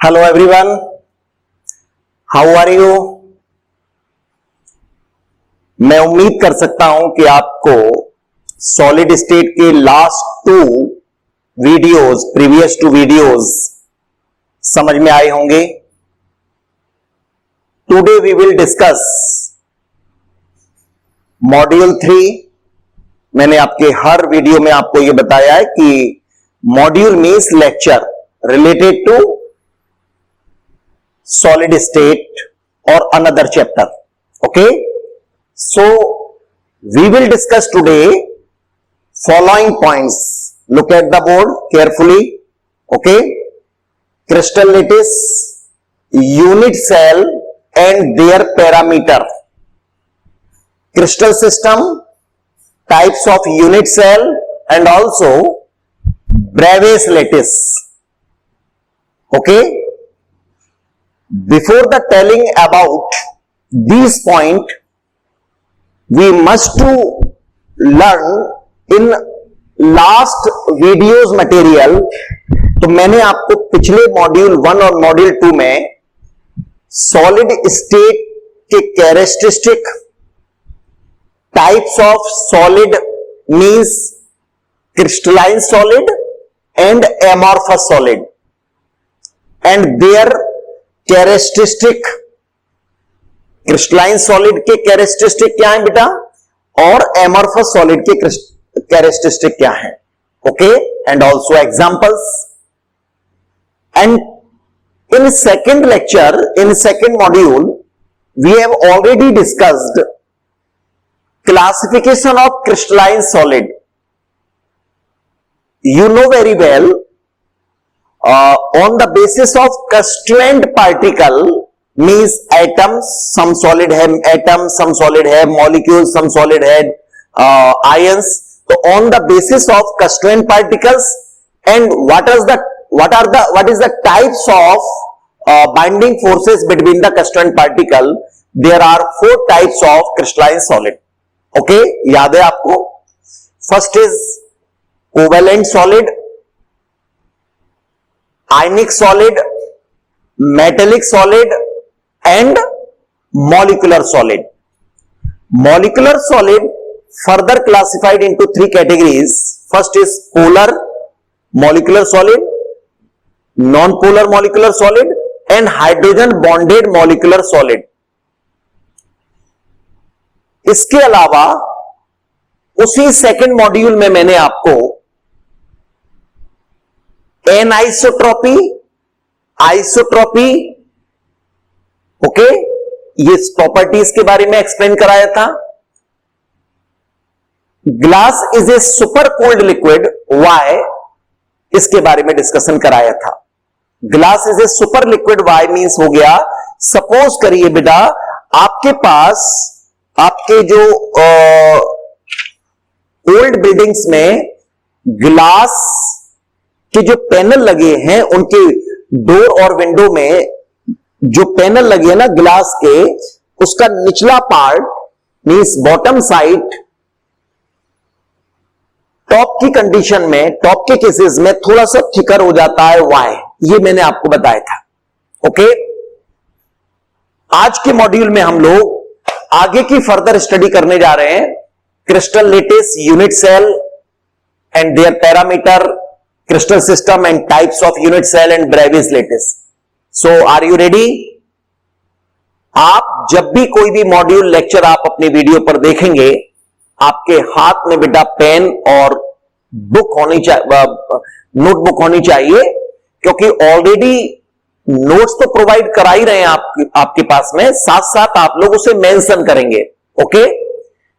Hello everyone, how are you. मैं उम्मीद कर सकता हूं कि आपको सॉलिड स्टेट के लास्ट 2 वीडियोस, प्रीवियस 2 वीडियोस समझ में आए होंगे। Today we will discuss module 3। मैंने आपके हर वीडियो में आपको यह बताया है कि module means lecture related to solid state or another chapter. Okay, so we will discuss today following points. Look at the board carefully. Okay, crystal lattice, unit cell and their parameter, crystal system, types of unit cell and also Bravais lattice. Okay, before the telling about these point, we must to learn in last videos material. तो मैंने आपको पिछले module 1 और module 2 में solid state के characteristic, types of solid means crystalline solid and amorphous solid and there characteristic, crystalline solid के characteristic क्या है बेटा, और एमॉर्फस सॉलिड के कैरेक्टरिस्टिक क्या है। Okay, and also examples. And in second lecture, in second module, we have already discussed classification of crystalline solid. You know very well, on the basis of constituent particle means atoms, some solid है atom, some solid है molecules, some solid है ions. So on the basis of constituent particles and what is the types of binding forces between the constituent particle, there are 4 types of crystalline solid. Okay, याद है आपको। First is covalent solid, ionic solid, metallic solid and molecular solid. Molecular solid further classified into 3 categories. First is polar molecular solid, non-polar molecular solid and hydrogen bonded molecular solid. इसके अलावा उसी second module में मैंने आपको anisotropy, isotropy, okay, ये properties के बारे में एक्सप्लेन कराया था। Glass is a super cold liquid, why, इसके बारे में डिस्कशन कराया था। Glass is a super liquid, why means हो गया, सपोज करिए बेटा आपके पास आपके जो ओल्ड बिल्डिंग्स में ग्लास कि जो पैनल लगे हैं, उनके डोर और विंडो में जो पैनल लगे हैं ना ग्लास के, उसका निचला part means bottom side top की कंडीशन में, टॉप के केसेस में थोड़ा सा थिकर हो जाता है। वाई, ये मैंने आपको बताया था। ओके, आज के मॉड्यूल में हम लोग आगे की फर्दर स्टडी करने जा रहे हैं crystal lattice, unit cell and their parameter, crystal system and types of unit cell and Bravais lattice. So are you ready? आप जब भी कोई भी मॉड्यूल लेक्चर आप अपने वीडियो पर देखेंगे, आपके हाथ में बेटा पेन और बुक होनी चाहिए, नोटबुक होनी चाहिए, क्योंकि ऑलरेडी नोट्स तो प्रोवाइड करा ही रहे हैं आपके पास में, साथ साथ आप लोग उसे मेंशन करेंगे। ओके,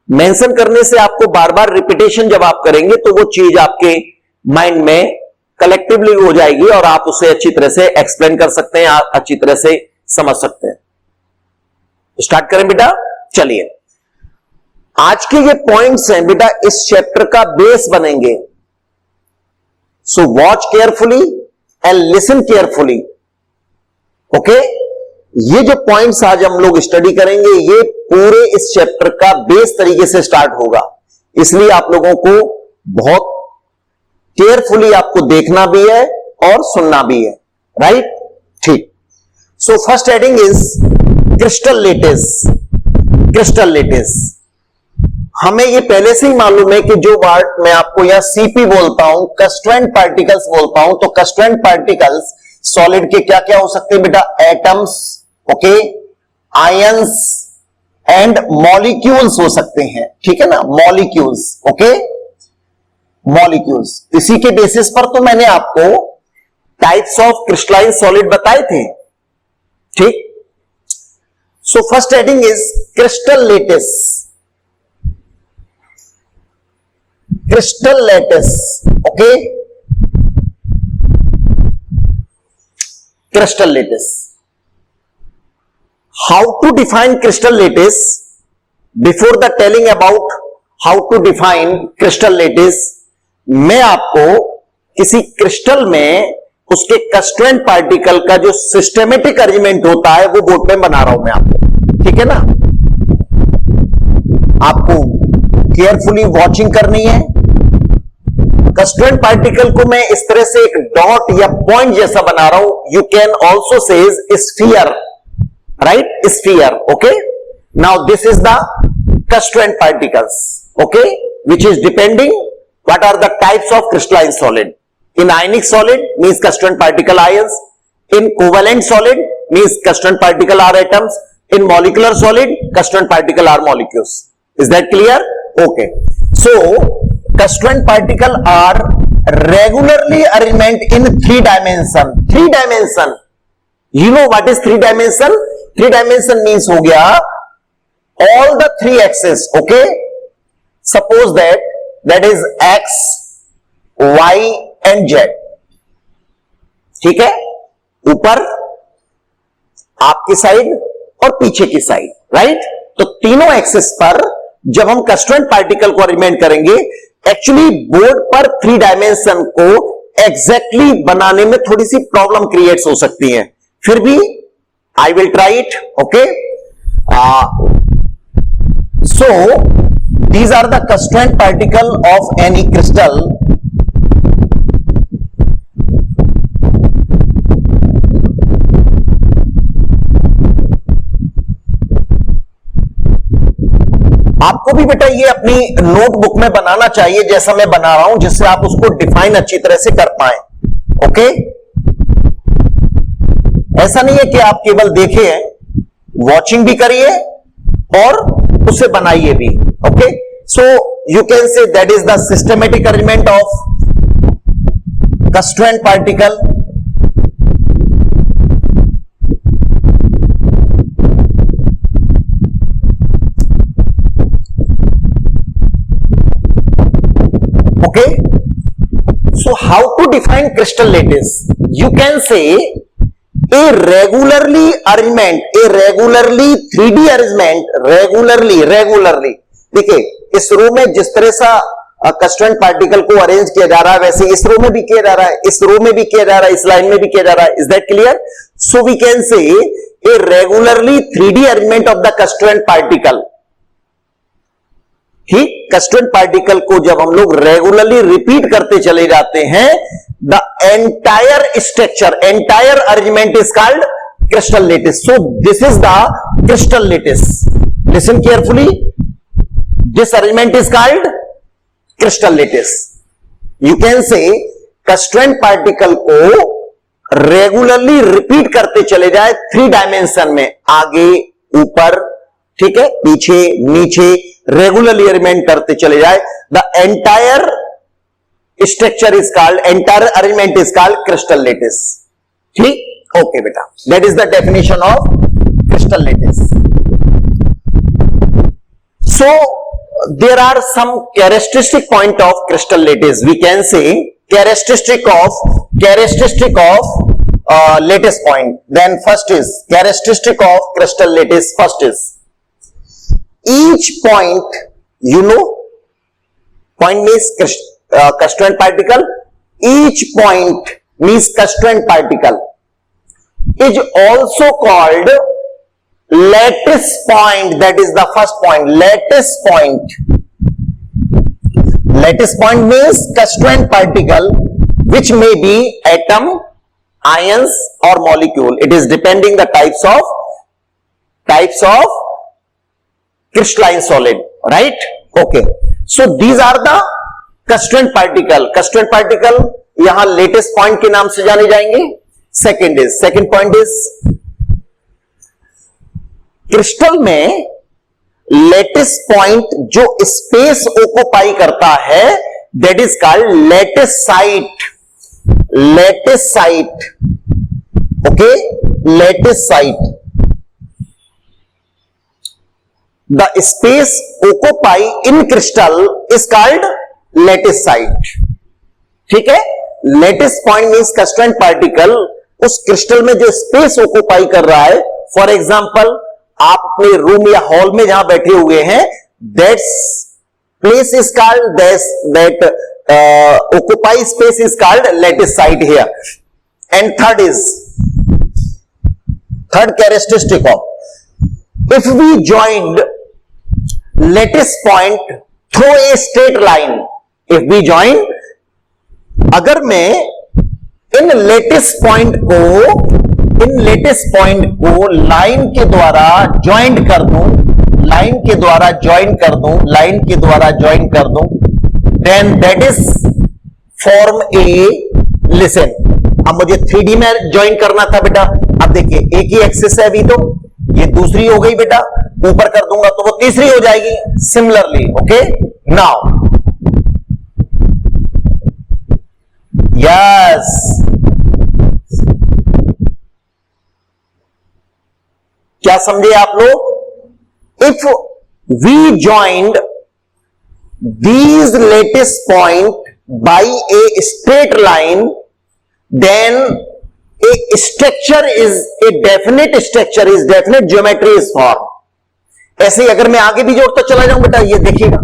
मेंशन करने से आपको बार बार रिपीटेशन जब आप करेंगे तो वो चीज आपके माइंड में कलेक्टिवली हो जाएगी और आप उसे अच्छी तरह से एक्सप्लेन कर सकते हैं, अच्छी तरह से समझ सकते हैं। स्टार्ट करें बेटा, चलिए। आज के ये पॉइंट्स हैं बेटा, इस चैप्टर का बेस बनेंगे। So watch carefully and listen carefully. Okay, ये जो पॉइंट्स आज हम लोग स्टडी करेंगे, ये पूरे इस चैप्टर का बेस तरीके से स्टार्ट होगा, इसलिए आप लोगों को बहुत केयरफुली आपको देखना भी है और सुनना भी है। राइट, ठीक. So first heading is crystal lattice. crystal lattice हमें ये पहले से ही मालूम है कि जो वर्ड मैं आपको यहां सीपी बोलता हूं, कंस्टिट्यूएंट पार्टिकल्स बोलता हूं, तो कंस्टिट्यूएंट पार्टिकल्स सॉलिड के क्या क्या हो सकते हैं बेटा? Atoms, okay, ions and molecules हो सकते हैं. ठीक है ना, मॉलिक्यूल्स. Okay, molecules. इसी के बेसिस पर तो मैंने आपको टाइप्स ऑफ क्रिस्टलाइन सॉलिड बताए थे. ठीक. So first heading is crystal lettuce. crystal lattice. Okay, crystal lattice. How to define crystal lattice? Before the telling about how to define crystal lattice, मैं आपको किसी क्रिस्टल में उसके कंस्टिट्यूएंट पार्टिकल का जो सिस्टेमेटिक अरेंजमेंट होता है वो बोर्ड पे बना रहा हूं मैं आपको. ठीक है ना, आपको केयरफुली वॉचिंग करनी है. कंस्टिट्यूएंट पार्टिकल को मैं इस तरह से एक डॉट या पॉइंट जैसा बना रहा हूं. You can also say sphere, right? Sphere. Okay, now this is the constituent particles. Okay, which is depending what are the types of crystalline solid. In ionic solid means constituent particle ions. In covalent solid means constituent particle are atoms. In molecular solid constituent particle are molecules. Is that clear? Okay. So, constituent particle are regularly arranged in 3 dimension. 3 dimension. You know what is 3 dimension? 3 dimension means हो गया all the 3 axes. Okay. Suppose that is X, Y and Z. ठीक है? ऊपर आपकी side और पीछे की side, right? तो तीनों एक्सेस पर जब हम कंस्टिट्यूएंट पार्टिकल को अरेंज करेंगे, एक्चुअली बोर्ड पर 3 डायमेंशन को एग्जैक्टली बनाने में थोड़ी सी प्रॉब्लम क्रिएट्स हो सकती है. फिर भी I will try it. Okay, so these are the constituent particle of any crystal. आपको भी बेटा ये अपनी नोटबुक में बनाना चाहिए जैसा मैं बना रहा हूं, जिससे आप उसको डिफाइन अच्छी तरह से कर पाए. ओके, ऐसा नहीं है कि आप केवल देखें, वॉचिंग भी करिए और उसे बनाइए भी. Okay, so you can say that is the systematic arrangement of constituent particle. Okay, so how to define crystal lattice? You can say a regularly arrangement, a regularly 3D arrangement, regularly. देखिए, इस रो में जिस तरह सा constituent particle को arrange किया जा रहा है, वैसे इस रो में भी किया जा रहा है, इस रो में भी किया जा रहा है, इस लाइन में भी किया जा रहा है. Is that clear? So we can say a regularly 3D arrangement of the constituent particle. ठीक, कंस्टिट्यूएंट पार्टिकल को जब हम लोग रेगुलरली रिपीट करते चले जाते हैं, the entire structure, entire arrangement is called crystal lattice. So this is the crystal lettuce. Listen carefully, this arrangement is called crystal lettuce. You can से कंस्टिट्यूएंट पार्टिकल को रेगुलरली रिपीट करते चले जाए 3 dimension में, आगे, ऊपर, ठीक है, पीछे, नीचे, रेगुलरली अरेंजमेंट करते चले जाए. The entire structure is called, entire arrangement is called crystal lattice. ठीक, ओके बेटा, that is the definition of crystal lattice. So there are some characteristic point of crystal lattice. We can say characteristic of lattice point. Then first is characteristic of crystal lattice. First is each point, you know, point means constituent particle. Each point means constituent particle is also called lattice point. That is the first point, lattice point. Lattice point means constituent particle which may be atom, ions or molecule. It is depending the types of crystalline solid, right? Okay, so these are the constituent particle यहां latest point के नाम से जाने जाएंगे. Second point is crystal में latest point जो space occupy करता है that is called latest site. Okay, latest site. The space occupied in crystal is called lattice site. ठीक है, lattice point means constituent particle उस क्रिस्टल में जो space occupy कर रहा है. फॉर एग्जाम्पल, आप अपने रूम या हॉल में जहां बैठे हुए हैं, that place is called that occupy space is called lattice site here. And third characteristic of if we joined lattice point through a straight line, अगर मैं इन लेटेस्ट पॉइंट को लाइन के द्वारा ज्वाइंट कर दूं, then that is form a. Listen, अब मुझे 3D में ज्वाइन करना था बेटा. अब देखिए, एक ही एक्सिस है अभी, तो ये दूसरी हो गई बेटा, ऊपर कर दूंगा तो वो तीसरी हो जाएगी. सिमिलरली, ओके, नाउ यस, क्या समझे आप लोग? If we joined these latest point by a straight line, then a structure is a definite geometry is formed. ऐसे ही अगर मैं आगे भी जोड़ता चला जाऊं बेटा, ये देखिएगा,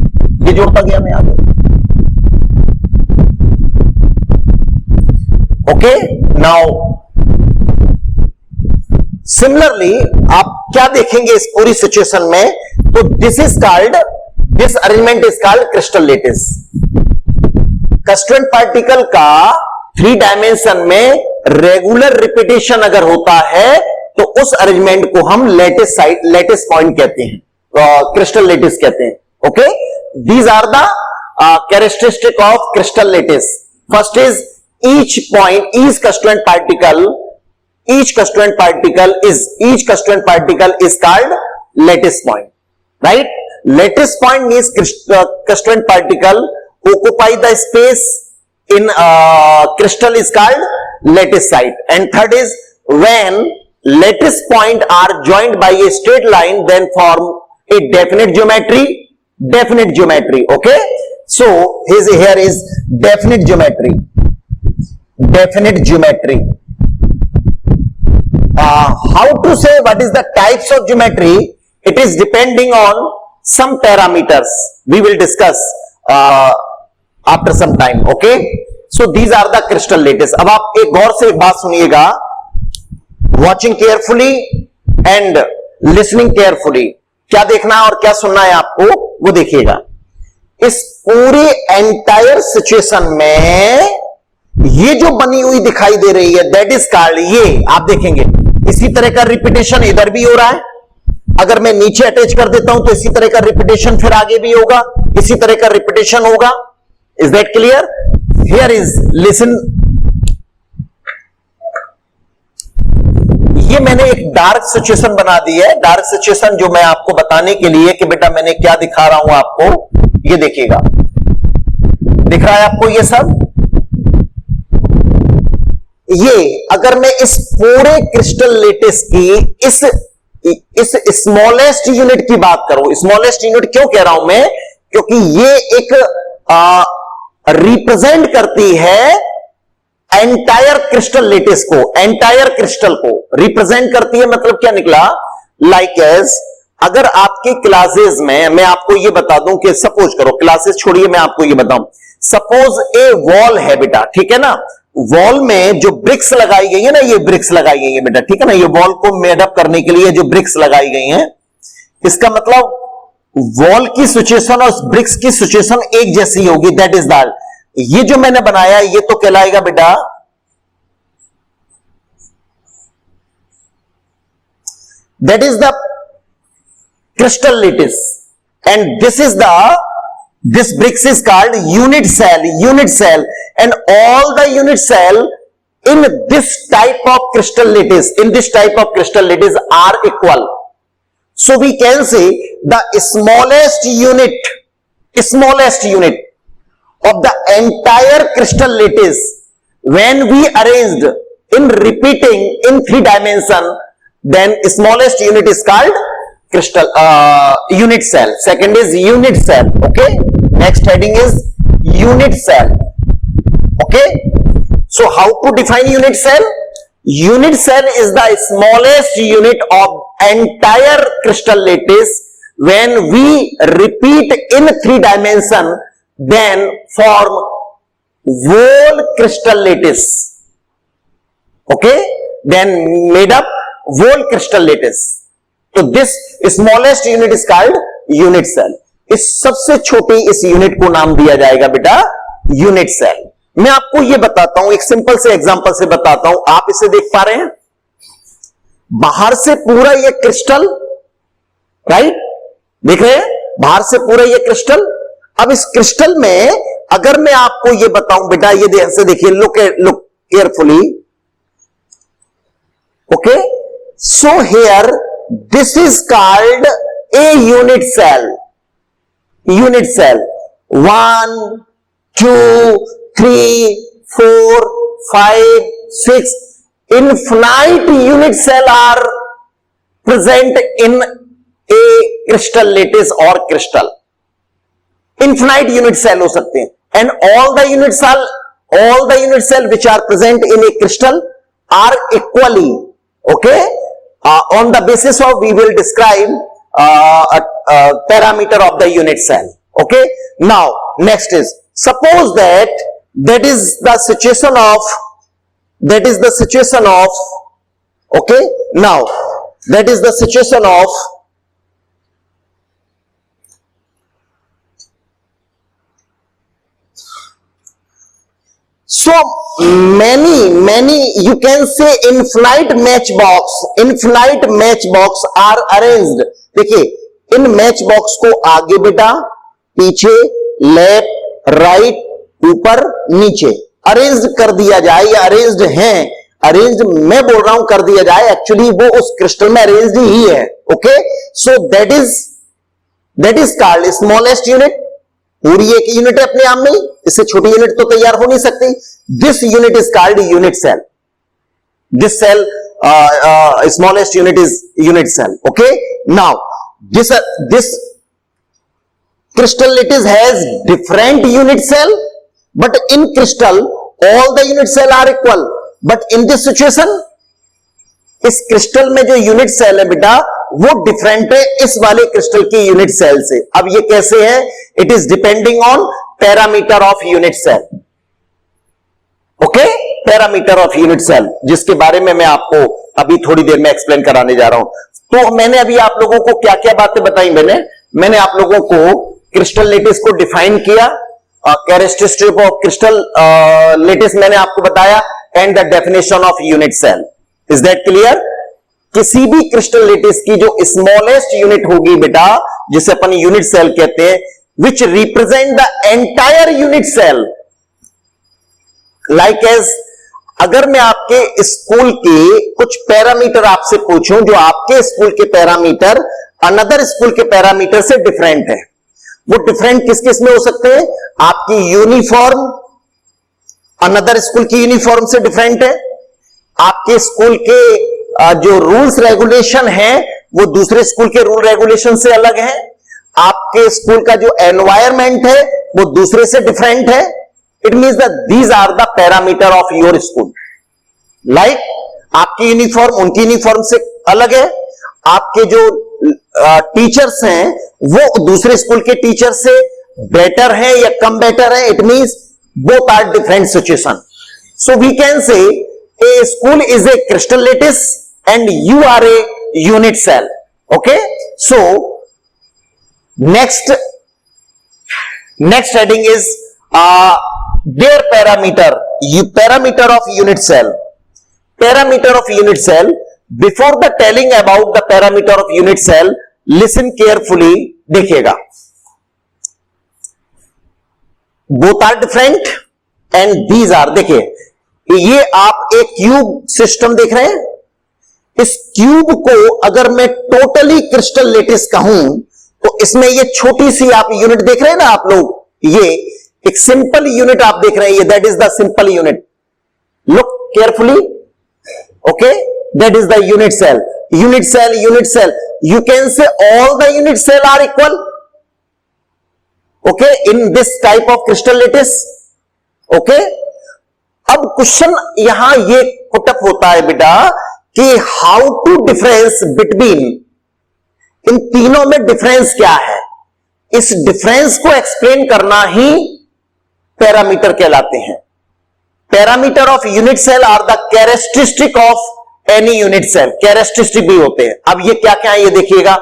ये जोड़ता गया मैं आगे. ओके, नाउ सिमिलरली आप क्या देखेंगे इस पूरी सिचुएशन में? तो this arrangement is called crystal lettuce. Constituent particle का 3 डायमेंशन में रेगुलर रिपीटेशन अगर होता है तो उस अरेंजमेंट को हम लेटिस पॉइंट कहते हैं, क्रिस्टल लेटिस कहते हैं. Okay, these are the characteristic of crystal lattice. First is each constituent particle is called lattice point, right? Lattice point means constituent particle occupy the space in crystal is called lattice site. And third is when lattice point are joined by a straight line, then form a definite geometry. Okay, so here is definite geometry. How to say what is the types of geometry? It is depending on some parameters we will discuss after some time. Okay, so these are the crystal lattice. अब आप एक गौर से एक बात सुनिएगा, watching carefully and listening carefully. क्या देखना है और क्या सुनना है आपको, वो देखिएगा. इस पूरे एंटायर सिचुएशन में ये जो बनी हुई दिखाई दे रही है दैट इज कॉल्ड, ये आप देखेंगे इसी तरह का रिपीटेशन इधर भी हो रहा है. अगर मैं नीचे अटैच कर देता हूं तो इसी तरह का रिपीटेशन फिर आगे भी होगा, इसी तरह का रिपीटेशन होगा. Is that clear? Here is listen. ये मैंने एक डार्क सिचुएशन बना दी है. डार्क सिचुएशन जो मैं आपको बताने के लिए कि बेटा मैंने क्या दिखा रहा हूं आपको, ये देखिएगा, दिख रहा है आपको ये सब. ये अगर मैं इस पूरे क्रिस्टल लेटिस की इस स्मॉलेस्ट यूनिट की बात करूं, स्मॉलेस्ट यूनिट क्यों कह रहा हूं मैं? क्योंकि ये एक रिप्रेजेंट करती है एंटायर क्रिस्टल लेटिस को, एंटायर क्रिस्टल को रिप्रेजेंट करती है. मतलब क्या निकला? लाइक एज अगर आपकी क्लासेस में मैं आपको ये बता दूं कि सपोज करो, क्लासेस छोड़िए, मैं आपको ये बताऊं, सपोज ए वॉल है बेटा, ठीक है ना. वॉल में जो ब्रिक्स लगाई गई है ना, ये ब्रिक्स लगाई गई है बेटा, ठीक है ना. ये वॉल को मेडअप करने के लिए जो ब्रिक्स लगाई गई हैं, इसका मतलब वॉल की सिचुएशन और ब्रिक्स की सिचुएशन एक जैसी होगी. That is that. ये जो मैंने बनाया ये तो कहलाएगा बेटा that is the crystal lattice, and this bricks is called unit cell, and all the unit cell in this type of crystal lattice are equal. So we can say the smallest unit of the entire crystal lattice, when we arranged in repeating in 3 dimension, then smallest unit is called unit cell. Second is unit cell. Okay, next heading is unit cell. Okay, so how to define unit cell? Unit cell is the smallest unit of entire crystal lattice. When we repeat in 3 dimension, then form whole crystal lattice. Okay, then made up whole crystal lattice. तो this smallest unit is called unit cell. इस सबसे छोटी इस unit को नाम दिया जाएगा बेटा यूनिट सेल. मैं आपको यह बताता हूं, एक सिंपल से एग्जांपल से बताता हूं. आप इसे देख पा रहे हैं, बाहर से पूरा ये क्रिस्टल, राइट, देख रहे हैं, बाहर से पूरा ये क्रिस्टल. अब इस क्रिस्टल में अगर मैं आपको ये बताऊं बेटा, ये ध्यान से देखिए, look carefully. Okay, so here this is called a unit cell. 1 2 3 4 5 6 infinite unit cell are present in a crystal lattice or crystal. Infinite unit cell हो सकते हैं, and all the unit cell which are present in a crystal are equally, okay, on the basis of we will describe a parameter of the unit cell. Okay, now next is, suppose that is the situation of okay, now that is the situation of so many you can say infinite matchbox are arranged. देखिए, इन match box को आगे बेटा, पीछे, left, right, ऊपर, नीचे arrange कर दिया जाए, या अरेंज्ड हैं, अरेंज्ड मैं बोल रहा हूं कर दिया जाए, एक्चुअली वो उस क्रिस्टल में अरेंज्ड ही है. Okay, so that is called smallest unit. पूरी एक यूनिट है अपने आप में, इससे छोटी यूनिट तो तैयार हो नहीं सकती. This unit is called unit cell. This cell smallest unit is unit cell. Okay, now this crystal lattice has different unit cell, but in crystal all the unit cell are equal. But in this situation, इस crystal में जो unit cell है बेटा, वो different है इस वाले crystal की यूनिट सेल से. अब ये कैसे है? It is depending on parameter of unit cell. Okay, parameter of unit cell, जिसके बारे में मैं आपको अभी थोड़ी देर में एक्सप्लेन कराने जा रहा हूं. तो मैंने अभी आप लोगों को क्या क्या बातें बताई. मैंने आप लोगों को क्रिस्टल लेटिस को डिफाइन किया, कैरेक्टरिस्टिक ऑफ क्रिस्टल लेटिस मैंने आपको बताया, and the definition of unit cell. Is that clear? किसी भी क्रिस्टल लेटिस की जो स्मॉलेस्ट यूनिट होगी बेटा, जिसे अपन यूनिट सेल कहते हैं, which represent the entire unit cell. Like as, अगर मैं आपके स्कूल के कुछ पैरामीटर आपसे पूछूं, जो आपके स्कूल के पैरामीटर अनदर स्कूल के पैरामीटर से डिफरेंट है, वो डिफरेंट किस किस में हो सकते हैं? आपकी यूनिफॉर्म अनदर स्कूल की यूनिफॉर्म से डिफरेंट है, आपके स्कूल के जो रूल्स रेगुलेशन है वो दूसरे स्कूल के रूल रेगुलेशन से अलग है, आपके स्कूल का जो एनवायरमेंट है वो दूसरे से डिफरेंट है. It means that these are the parameter of your school. Like आपकी यूनिफॉर्म उनकी यूनिफॉर्म से अलग है, आपके जो टीचर्स हैं वो दूसरे स्कूल के टीचर से बेटर है या कम बेटर है. It means both are different situation. So we can say a school is a crystal lattice and you are a unit cell. Okay, so next heading is their parameter of unit cell. Parameter of unit cell, before the telling about the parameter of unit cell listen carefully, देखिएगा। Both are different and these are, देखिए ये आप एक cube system देख रहे हैं। इस cube को अगर मैं टोटली क्रिस्टल लेटिस कहूं तो इसमें ये छोटी सी आप यूनिट देख रहे हैं ना आप लोग, ये एक सिंपल यूनिट आप देख रहे हैं, ये that is the simple unit. Look carefully, okay, that is the unit cell. Unit cell, unit cell, you can say all the unit cell are equal, okay, in this type of crystal lattice, okay। अब question यहां ये put up होता है बेटा कि how to difference between, इन तीनों में difference क्या है, इस डिफरेंस को एक्सप्लेन करना ही पैरामीटर कहलाते हैं। Parameter of unit cell are the characteristic of any unit cell, characteristic भी होते हैं। अब ये क्या क्या है ये देखिएगा।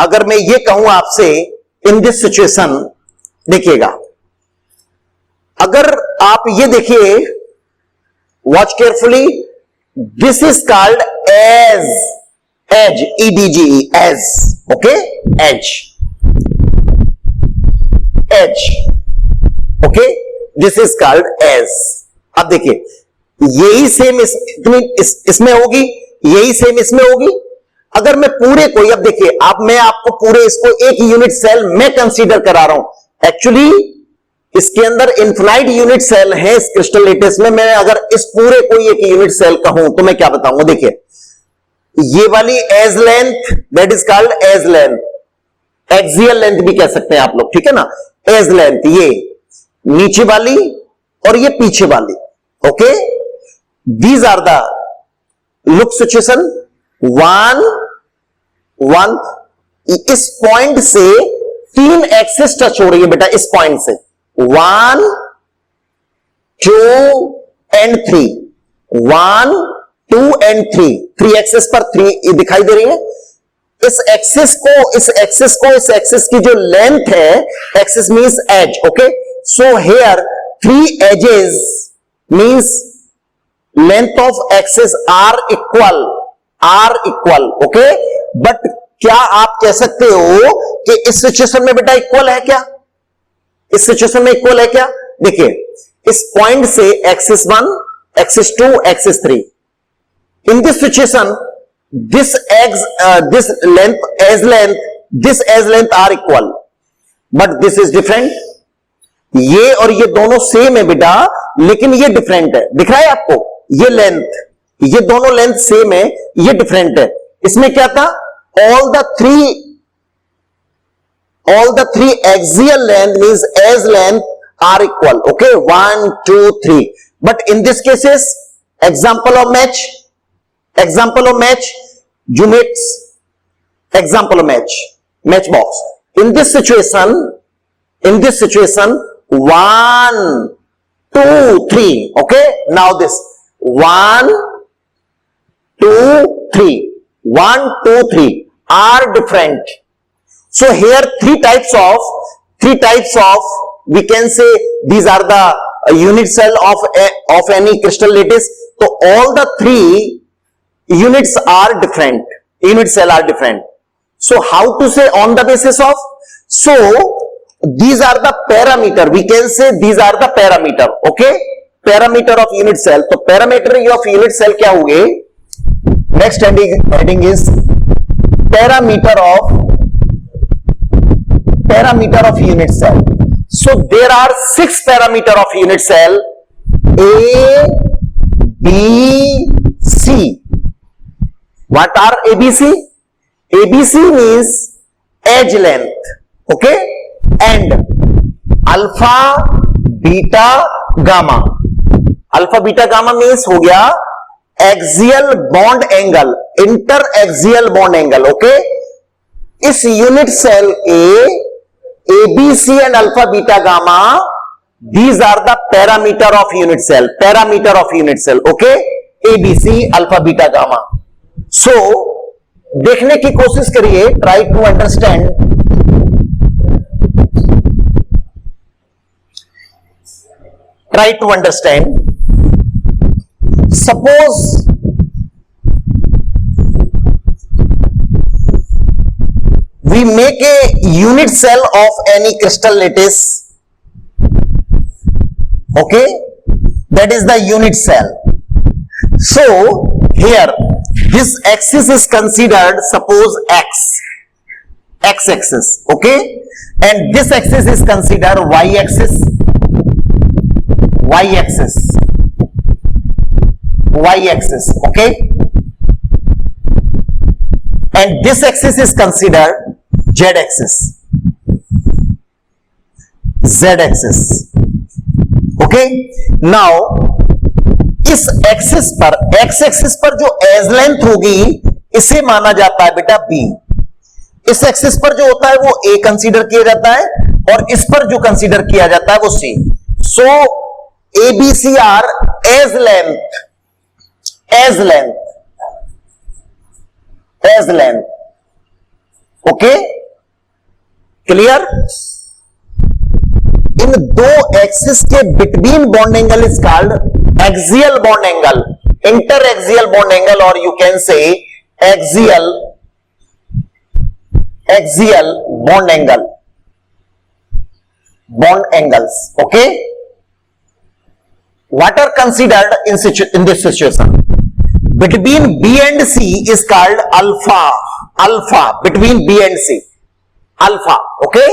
अगर मैं ये कहूं आपसे इन दिस सिचुएशन, देखिएगा, अगर आप ये देखिए, watch carefully, this is called edge, edge, EDGE, edge, okay, edge, edge, okay, this is called edge. अब देखिए यही सेम इसमें होगी, यही सेम इसमें होगी। अगर मैं पूरे को, अब देखिए आप, मैं आपको पूरे इसको एक यूनिट सेल में कंसीडर करा रहा हूं। एक्चुअली इसके अंदर इन्फिनाइट यूनिट सेल है इस क्रिस्टल लेटिस में। मैं अगर इस पूरे को एक यूनिट सेल कहूं तो मैं क्या बताऊंगा, देखिए ये वाली edge length, that is called edge length, axial length भी कह सकते हैं आप लोग, ठीक है ना, एज लेंथ, ये नीचे वाली और ये पीछे वाली, okay. These are the look situation, one, इस पॉइंट से 3 एक्सिस टच हो रही है बेटा, इस पॉइंट से 1, 2 and 3, 1, 2 and 3, 3 एक्सिस पर 3 दिखाई दे रही है। इस एक्सिस की जो लेंथ है, axis means edge, okay. So here 3 edges means length of axis are equal, okay. But क्या आप कह सकते हो कि इस सिचुएशन में बेटा इक्वल है क्या, इस सिचुएशन में इक्वल है क्या? देखिए इस पॉइंट से axis 1, axis 2, axis 3, in this situation this edge length are equal, but this is different. ये और ये दोनों सेम है बेटा, लेकिन ये डिफरेंट है। दिख रहा है आपको, ये लेंथ, ये दोनों लेंथ सेम है, ये डिफरेंट है। इसमें क्या था, all the three axial length means edge length are equal, okay, 1, 2, 3. But in this cases, example of match, units, example of match box. In this situation, 1, 2, 3, okay. Now this 1, 2, 3, 1, 2, 3 are different. So here three types of we can say these are the unit cell of any crystal lattice. So all the 3 units are different, unit cell are different. So how to say on the basis of, so these are the parameter, we can say these are the parameter, okay, parameter of unit cell. तो parameter of unit cell क्या होंगे? Next heading is parameter of unit cell. So there are 6 parameter of unit cell, A, B, C. What are ABC? ABC means edge length, okay, and alpha, beta, gamma. Alpha, beta, gamma means हो गया axial bond angle, interaxial bond angle, okay. इस unit cell के ABC and alpha beta gamma, these are the parameter of unit cell, parameter of unit cell, okay, ABC alpha beta gamma. So देखने की कोशिश करिए, try to understand, suppose we make a unit cell of any crystal lattice. Okay, that is the unit cell. So here this axis is considered, suppose x axis, okay, and this axis is considered y axis, okay, and this axis is considered z axis, okay. Now इस axis पर, x axis पर जो as length होगी इसे माना जाता है बेटा बी। इस एक्सिस पर जो होता है वो ए कंसीडर किया जाता है और इस पर जो कंसीडर किया जाता है वो c. So a b c are edge length, okay, clear. इन दो एक्सिस के between bond angle is called axial bond angle, interaxial bond angle, or you can say axial bond angles, okay. What are considered in this situation? Between B and C is called alpha, between B and C, alpha, okay.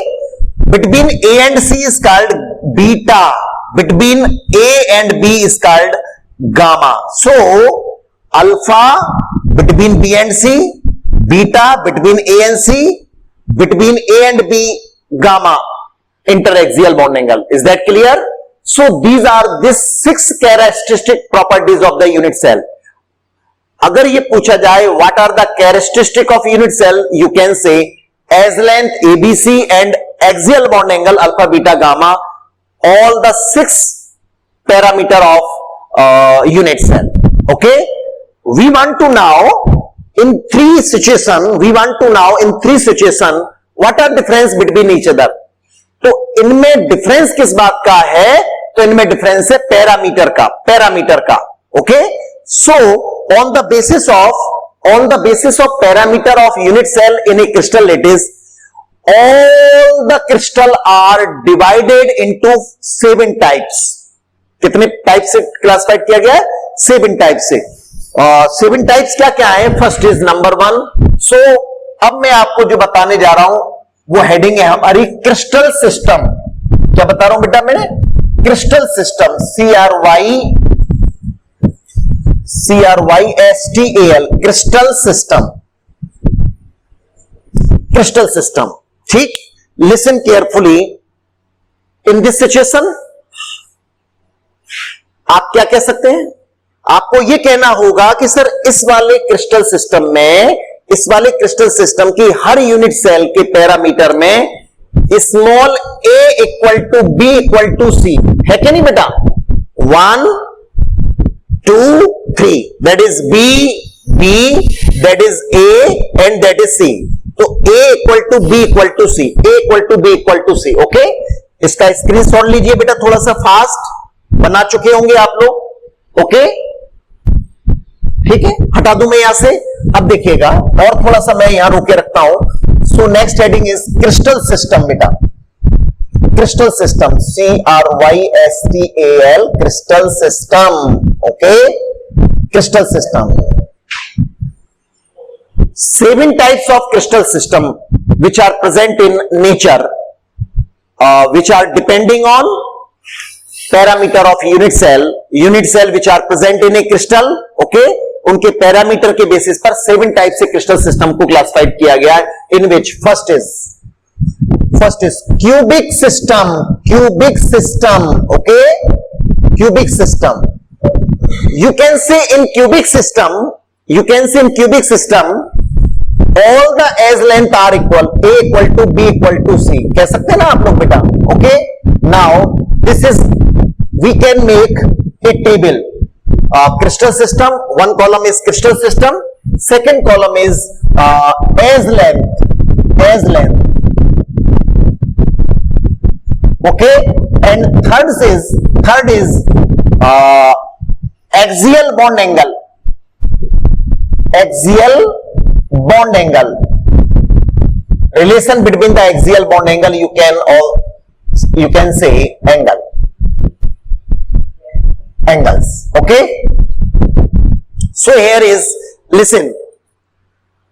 Between A and C is called beta, between A and B is called gamma. So alpha between B and C, beta between A and C, between A and B, gamma, interaxial bond angle. Is that clear? So these are the 6 characteristic properties of the unit cell. अगर ये पूछा जाए what are the characteristic of unit cell, you can say as length, ABC and axial bond angle alpha, beta, gamma, all the 6 parameter of unit cell, okay. We want to now in three situation what are difference between each other. तो इनमें difference किस बात का है, तो इनमें difference है parameter का, okay. So on the basis of parameter of unit cell in a crystal lattice, all the crystal are divided into 7 types. कितने टाइप से क्लासिफाइड किया गया है? 7 टाइप से। 7 टाइप्स क्या क्या है? First is number 1। सो अब मैं आपको जो बताने जा रहा हूं वो हेडिंग है हमारी क्रिस्टल सिस्टम। क्या बता रहा हूं बेटा मैंने? Crystal system, CRYSTAL, crystal system. ठीक, listen carefully. In this situation आप क्या कह सकते हैं? आपको यह कहना होगा कि सर इस वाले क्रिस्टल सिस्टम की हर यूनिट सेल के पैरामीटर में small a equal to b equal to c है क्या नहीं बेटा? 1 2 3, that is b, that is a and that is c। तो a equal to b equal to c, a equal to b equal to c, okay. इसका screenshot लीजिए बेटा, थोड़ा सा फास्ट बना चुके होंगे आप लोग, ओके ठीक है। हटा दूं मैं यहां से, अब देखिएगा और थोड़ा सा मैं यहां रोके रखता हूं। So next heading is crystal system बेटा, crystal system, CRYSTAL, crystal system, okay. Crystal system, 7 types of crystal system which are present in nature, which are depending on parameter of unit cell which are present in a crystal, okay। उनके parameter के basis पर 7 type से crystal system को classified किया गया है, in which first is cubic system, okay. Cubic system, you can say in cubic system all the edge length are equal, a equal to b equal to c, कह सकते हैं ना आप लोग बेटा, okay. Now this is, we can make a table, crystal system, one column is crystal system, second column is edge length, okay, and third is axial bond angle, relation between the axial bond angle, you can say angles. Okay, so here is, listen,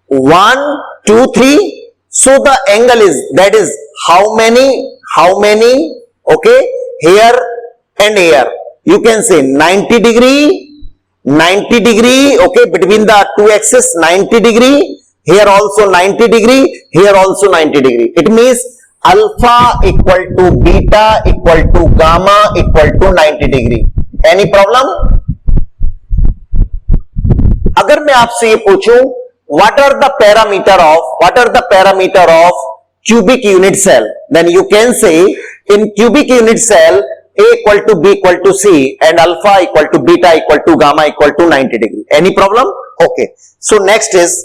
1 2 3. So the angle is, that is how many, okay, here and here, you can say 90 degree, okay, between the two axes, 90 degree, here also 90 degree, here also 90 degree. It means alpha equal to beta equal to gamma equal to 90 degree. Any problem? अगर मैं आपसे ये पूछूं, what are the parameter of cubic unit cell, then you can say in cubic unit cell A equal to B equal to C and alpha equal to beta equal to gamma equal to 90 degree. Any problem? Okay. So next is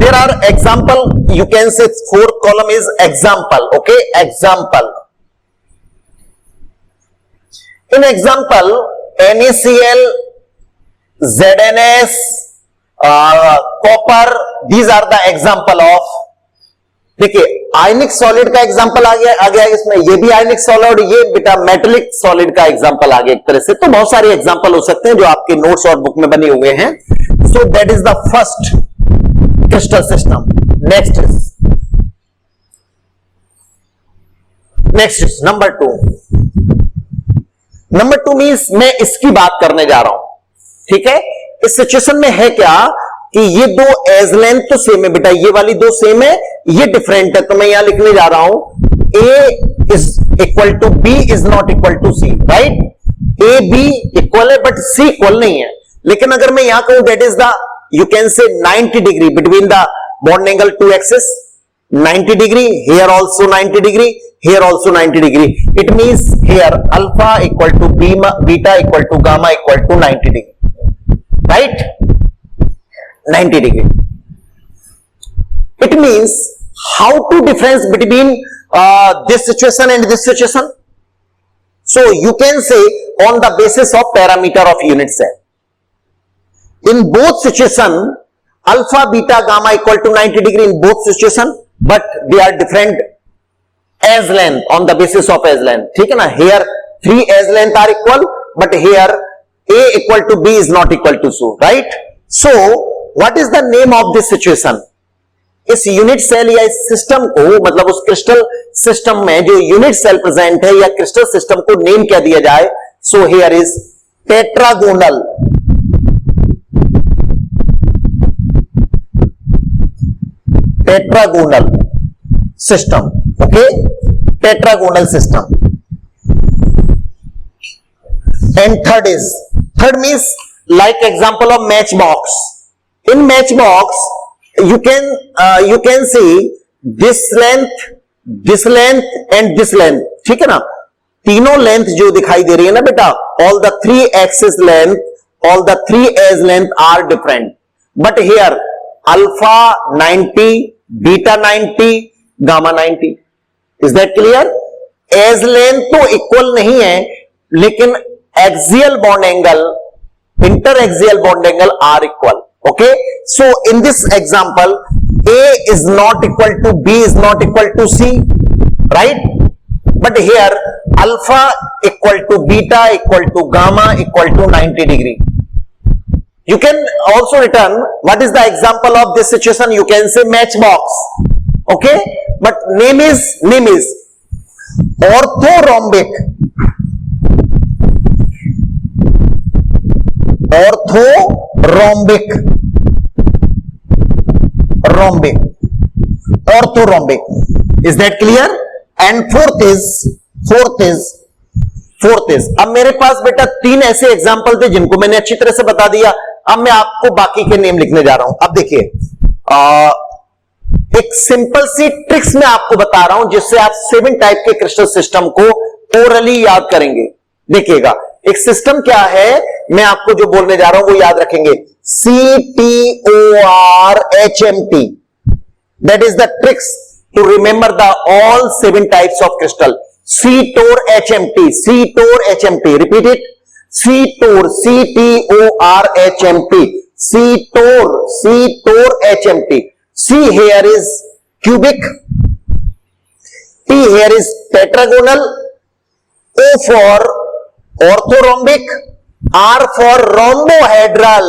there are example, you can say fourth column is example. Okay, example. In example, NaCl, ZnS, copper, these are the example of, देखिए आयनिक solid का example आ गया इसमें, ये भी आयनिक solid, ये बेटा metallic solid का example आ गया एक तरह से। तो बहुत सारे एग्जांपल हो सकते हैं जो आपके नोट्स और बुक में बने हुए हैं। So that is the first crystal system. Next is number two means मैं इसकी बात करने जा रहा हूं, ठीक है। इस सिचुएशन में है क्या कि ये दो एज लेंथ तो सेम है बेटा, ये वाली दो सेम है, ये डिफरेंट है, तो मैं यहां लिखने जा रहा हूं a is equal to B is not equal to c, right. A b equal है बट सी इक्वल नहीं है। लेकिन अगर मैं यहां कहूं that is the, you can say 90 degree between the bond angle two axis, 90 degree, here also 90 degree, here also 90 degree. It means here alpha equal to beta equal to gamma equal to 90 degree, right, 90 degree. It means how to difference between this situation and this situation. So you can say on the basis of parameter of unit cell. In both situation, alpha, beta, gamma equal to 90 degree in both situation, but they are different as length on the basis of as length. ठीक है ना? Here 3 as length are equal, but here A equal to B is not equal to so, right? So what is the name of this situation? इस unit cell या इस system को, मतलब उस crystal system में जो यूनिट सेल प्रेजेंट है या क्रिस्टल सिस्टम को नेम क्या दिया जाए? So here is tetragonal. Tetragonal system, okay, tetragonal system. And third means like example of match box. In matchbox, you can see this length and this length, ठीक है ना। तीनों लेंथ जो दिखाई दे रही है ना बेटा, all the 3 axis length, all the 3 edge length are different, but here alpha 90, beta 90, gamma 90. Is that clear? Edge length तो इक्वल नहीं है, लेकिन axial bond angle, interaxial bond angle are equal. Okay, so in this example, A is not equal to B is not equal to C, right? But here alpha equal to beta equal to gamma equal to 90 degree. You can also return what is the example of this situation. You can say matchbox, okay, but name is orthorhombic. Orthorhombic. Is that clear? And fourth is अब मेरे पास बेटा 3 ऐसे example थे जिनको मैंने अच्छी तरह से बता दिया। अब मैं आपको बाकी के नेम लिखने जा रहा हूं। अब देखिए, एक सिंपल सी ट्रिक्स मैं आपको बता रहा हूं जिससे आप 7 टाइप के क्रिस्टल सिस्टम को ओरली याद करेंगे। देखिएगा, एक सिस्टम क्या है, मैं आपको जो बोलने जा रहा हूं वो याद रखेंगे। CTORHMT, that is the tricks to remember the all 7 types of crystal. CTORHMT, repeat it. CTORHMT, CTORHMT. C here is cubic, T here is tetragonal, O for orthorhombic, R for rhombohedral,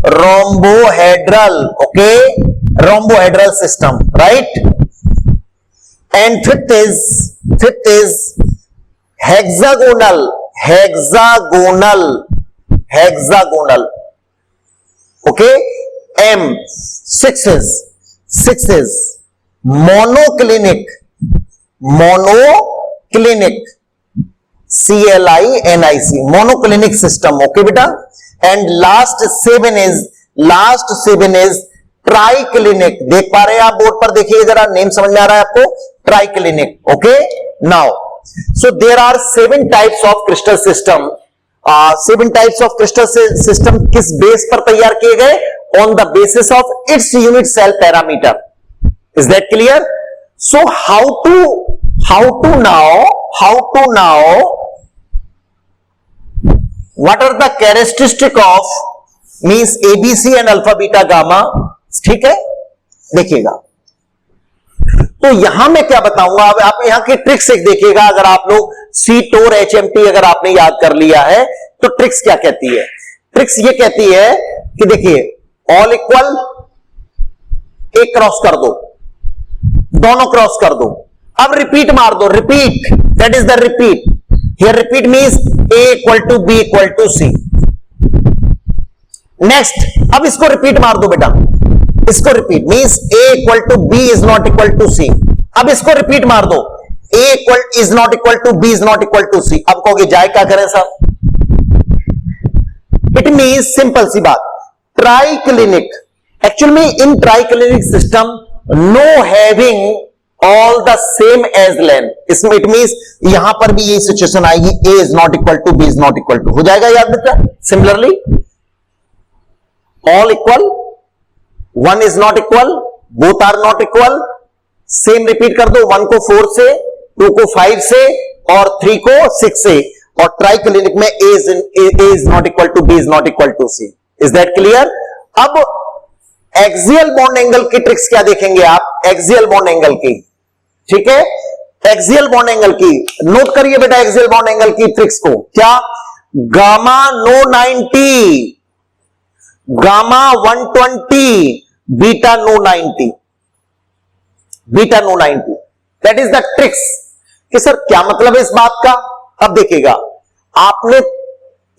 rhombohedral, okay, rhombohedral system, right? And fifth is hexagonal, okay. M. Six is monoclinic, CLINIC, monoclinic system, okay बेटा. And last seven is triclinic. देख पा रहे हैं आप board पर, देखिए जरा, name समझ में आ रहा है आपको, triclinic, okay. Now so there are 7 types of crystal system. 7 types of crystal system किस बेस पर तैयार किए गए? On the basis of its unit cell parameter. Is that clear? So how to now what are the characteristic of means ABC and alpha beta gamma. ठीक है, देखिएगा. तो यहां मैं क्या बताऊंगा, अब आप यहां की ट्रिक्स एक देखिएगा. अगर आप लोग सीट और HMT अगर आपने याद कर लिया है तो ट्रिक्स क्या कहती है? ट्रिक्स ये कहती है कि देखिए, ऑल इक्वल, एक क्रॉस कर दो, दोनों क्रॉस कर दो, अब रिपीट मार दो, repeat, that is the repeat. Here repeat means A equal to B equal to C. Next, अब इसको रिपीट मार दो बेटा, इसको repeat means A equal to B is not equal to C. अब इसको रिपीट मार दो, A equal is not equal to B is not equal to C. अब कहोगे जाए क्या करें साहब? इट मीन्स सिंपल सी बात, ट्राइक्लिनिक. एक्चुअल में in triclinic system no having all the same edge length. इसमें इट मींस यहां पर भी यही सिचुएशन आएगी, A is not equal to B is not equal to. हो जाएगा याद बेटा? Similarly all equal, one is not equal, both are not equal, same repeat कर दो, 1 को 4 से, 2 को 5 से और 3 को 6 से. और ट्राइक्लिनिक में A is not equal to B is not equal to C. Is that clear? अब एक्सियल बॉन्ड एंगल की ट्रिक्स क्या देखेंगे आप? एक्सियल बॉन्ड एंगल की, ठीक है, एक्सियल बॉन्ड एंगल की नोट करिए बेटा. एक्सियल बॉन्ड एंगल की ट्रिक्स को क्या? Gamma no 90, gamma 120, beta no 90, beta no 90. That is the tricks. कि सर क्या मतलब है इस बात का? अब देखिएगा, आपने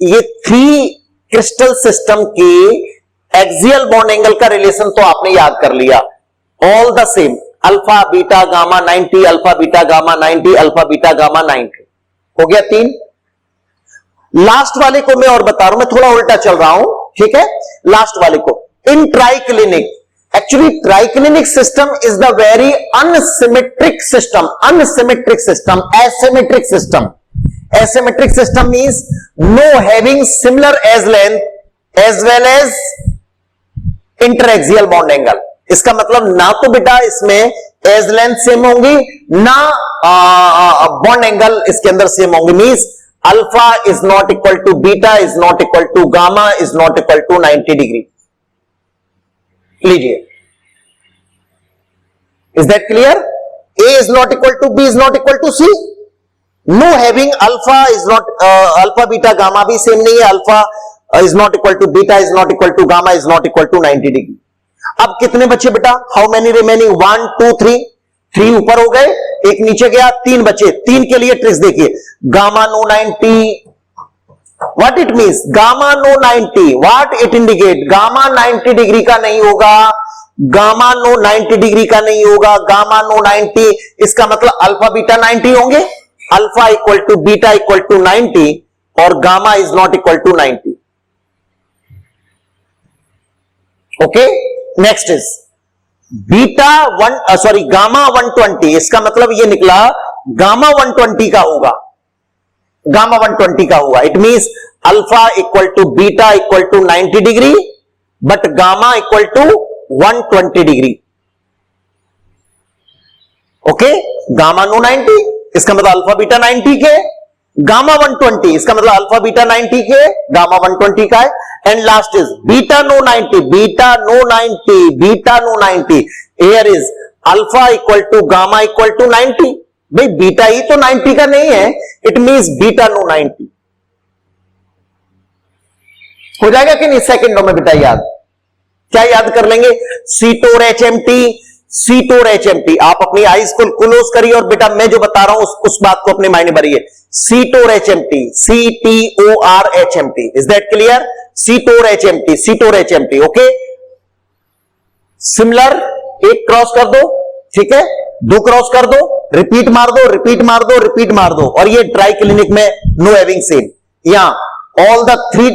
ये 3 क्रिस्टल सिस्टम की एक्सियल बॉन्ड एंगल का रिलेशन तो आपने याद कर लिया. All the same, alpha beta gamma 90, alpha beta gamma 90, alpha beta gamma 90. हो गया 3. लास्ट वाले को मैं और बता रहा हूं, मैं थोड़ा उल्टा चल रहा हूं, ठीक है. लास्ट वाले को in triclinic, actually triclinic system is the very unsymmetric system. Unsymmetric system, asymmetric system. Asymmetric system means no having similar edge length as well as interaxial bond angle. इसका मतलब ना तो बेटा इसमें एज लेंथ सेम होंगी, ना bond angle इसके अंदर सेम होंगे. Means alpha is not equal to beta, is not equal to gamma, is not equal to 90 degree. लीजिए, is that clear? A is not equal to B is not equal to C. No having alpha is not, alpha beta gamma भी same नहीं है. Alpha is not equal to beta, is not equal to gamma, is not equal to 90 degree. अब कितने बचे बेटा? How many remaining? 1 2 3. 3 ऊपर हो गए, एक नीचे गया, 3 बचे. 3 के लिए ट्रिक्स देखिए. Gamma no 90, what it means? Gamma no 90, what it indicate? Gamma 90 degree का नहीं होगा, गामा नो 90 डिग्री का नहीं होगा, गामा नो 90. इसका मतलब अल्फा बीटा 90 होंगे. Alpha equal to beta equal to 90 और gamma is not equal to 90. Okay, next is beta gamma 120. इसका मतलब ये निकला गामा 120 का होगा, गामा 120 का होगा. It means alpha equal to beta equal to 90 degree but gamma equal to 120 degree. Okay, gamma no 90 इसका मतलब अल्फा बीटा 90 के, गामा 120 इसका मतलब अल्फा बीटा 90 के, गामा 120 का है. and last is beta no 90, beta no 90, beta no 90. Here is alpha equal to gamma equal to 90. भाई beta ही तो 90 का नहीं है, इट मींस बीटा नो 90. हो जाएगा कि नहीं सेकंडों में बेटा याद? क्या याद कर लेंगे? सीटोर एचएमटी, सीटोर एचएमटी. आप अपनी आईज को क्लोज करिए और बेटा मैं जो बता रहा हूं उस बात को अपने मायने भरिए. CTOR HMT, CTOR HMT. Is that clear? CTOR HMT, CTOR HMT. Okay, similar. एक क्रॉस कर दो, ठीक है, दो क्रॉस कर दो, रिपीट मार दो, रिपीट मार दो, रिपीट मार दो. और ये ट्राई क्लिनिक में नो हैविंग सेम. यहां all the three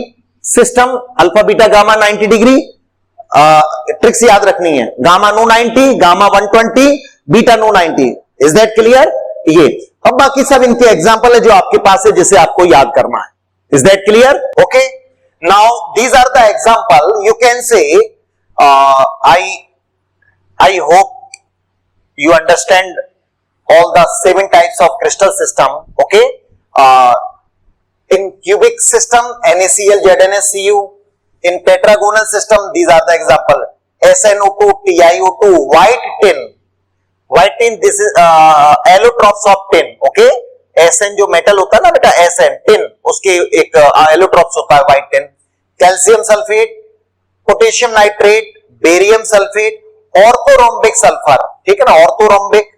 system alpha beta gamma 90 degree. Tricks याद रखनी है. Gamma no 90, gamma 120, beta no 90. Is that clear? ये अब बाकी सब इनके एग्जाम्पल है जो आपके पास है, जिसे आपको याद करना है. Is that clear? Okay, now these are the example. You can say I hope you understand all the 7 types of crystal system. Okay, in cubic system NaCl, ZnSCu. In tetragonal system these are the example: SnO2, TiO2, white tin. White tin, this is allotropes of tin. Okay, Sn जो metal होता है ना बेटा, Sn tin, उसके एक allotropes होता है white tin. Calcium sulphate, potassium nitrate, barium sulphate, orthorhombic sulphur. ठीक है ना, ऑर्थोरोम्बिक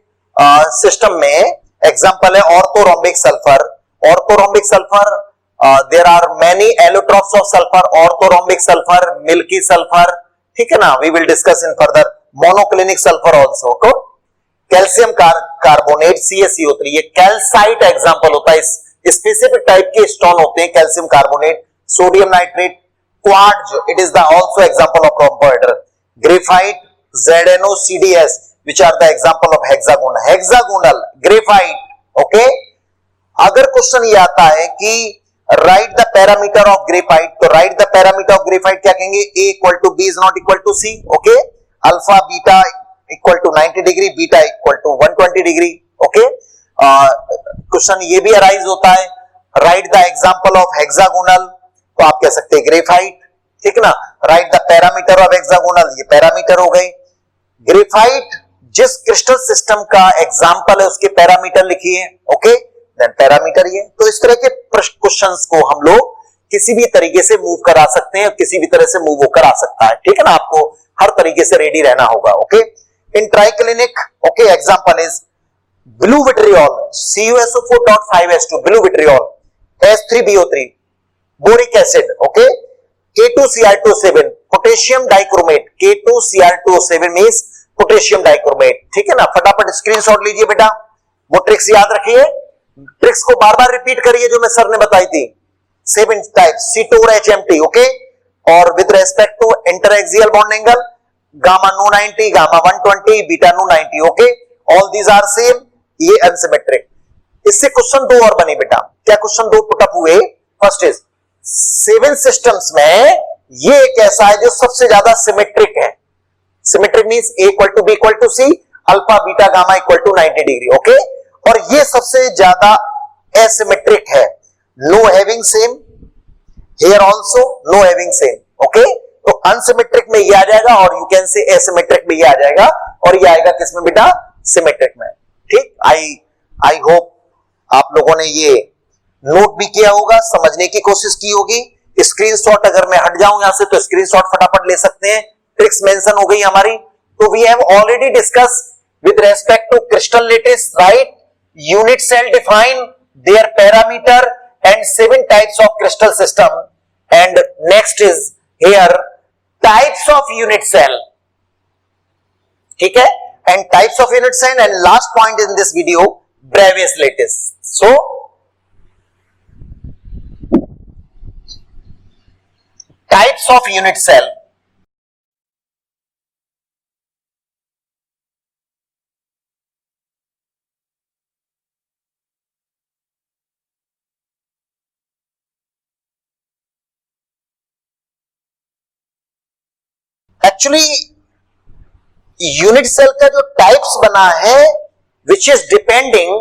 सिस्टम में एग्जांपल है orthorhombic sulphur. Orthorhombic sulphur, there are many allotropes of sulphur. Orthorhombic sulphur, milky sulphur. ठीक है ना, we will discuss in further. Monoclinic sulphur also. Calcium carbonate, CaCO3. ये calcite example होता है. स्पेसिफिक टाइप के stone होते हैं calcium carbonate. Sodium nitrate, quartz, it is the also example of rhombohedral. Graphite, ZnOCdS, which are the example of hexagonal. Hexagonal, graphite. Okay, अगर question ये आता है कि write the parameter of graphite, तो write the parameter of graphite क्या कहेंगे? A equal to B is not equal to C. Okay, alpha beta equal to 90 degree, beta equal to 120 degree. Okay, question ये भी arise होता है, write the example of hexagonal, तो आप कह सकते हैं ग्रेफाइट. ठीक है ना, write the parameter of hexagonal, ये पैरामीटर हो गई. ग्रेफाइट जिस क्रिस्टल सिस्टम का एग्जांपल है उसके पैरामीटर लिखिए. ओके, देन पैरामीटर ये. तो इस तरह के क्वेश्चंस को हम लोग किसी भी तरीके से मूव करा सकते हैं, किसी भी तरह से मूव होकर आ सकता है. ठीक है ना, आपको हर तरीके से रेडी रहना होगा. Okay, in triclinic, okay, example is blue vitriol, CuSO4.5H2, blue vitriol, H3BO3, boric acid. Okay, K2Cr2O7, potassium dichromate. K2Cr2O7 means potassium dichromate. ठीक है ना, फटाफट स्क्रीनशॉट लीजिए बेटा. वो ट्रिक्स याद रखिए, ट्रिक्स को बार बार रिपीट करिए जो मैं सर ने बताई थी. 7 टाइप्स, सीटोर HMT. ओके, और with respect to interaxial bond angle, gamma no 90, gamma 120, beta no 90. Okay, all these are same. ये अनसिमेट्रिक. इससे क्वेश्चन 2 और बने बेटा. क्या क्वेश्चन 2 पुटअप हुए? फर्स्ट इज 7 सिस्टम्स में ये एक ऐसा है जो सबसे ज्यादा सिमेट्रिक है. Symmetric means A equal to B equal to C, alpha beta gamma equal to 90 degree. Okay, और ये सबसे ज्यादा एसिमेट्रिक है. No having same, here also no having same. Okay, तो अनसिमेट्रिक में ये आ जाएगा और यू कैन से एसिमेट्रिक में ये आ जाएगा, और ये आएगा किसमें बेटा? सिमेट्रिक में. ठीक, आई होप आप लोगों ने ये नोट भी किया होगा, समझने की कोशिश की होगी. स्क्रीनशॉट अगर मैं हट जाऊं यहां से तो स्क्रीनशॉट फटाफट ले सकते हैं. ट्रिक्स मेंशन हो गई हमारी. तो we have already discuss with respect to crystal lattice, right? Unit cell define, there parameter and 7 types of crystal system. And next is here types of unit cell. ठीक है, and types of unit cell. And last point in this video, Bravais lattice. So types of unit cell. Actually unit cell का जो types बना है, which is depending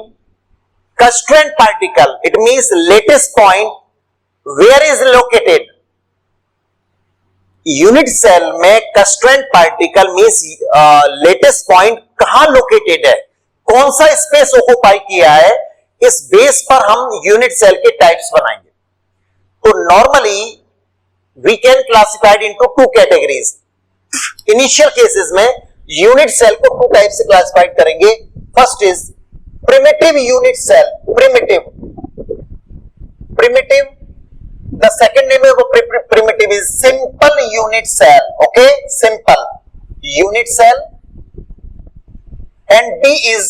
constraint particle, it means lattice point where is located. Unit cell में constraint particle means latest point कहां located है, कौन सा space occupy किया है, इस बेस पर हम यूनिट सेल के टाइप्स बनाएंगे। तो normally we can classified into two categories. Initial cases में यूनिट सेल को टू टाइप से क्लासिफाइड करेंगे। First is primitive unit cell, primitive the second name of primitive is simple unit cell, okay, simple unit cell, and D is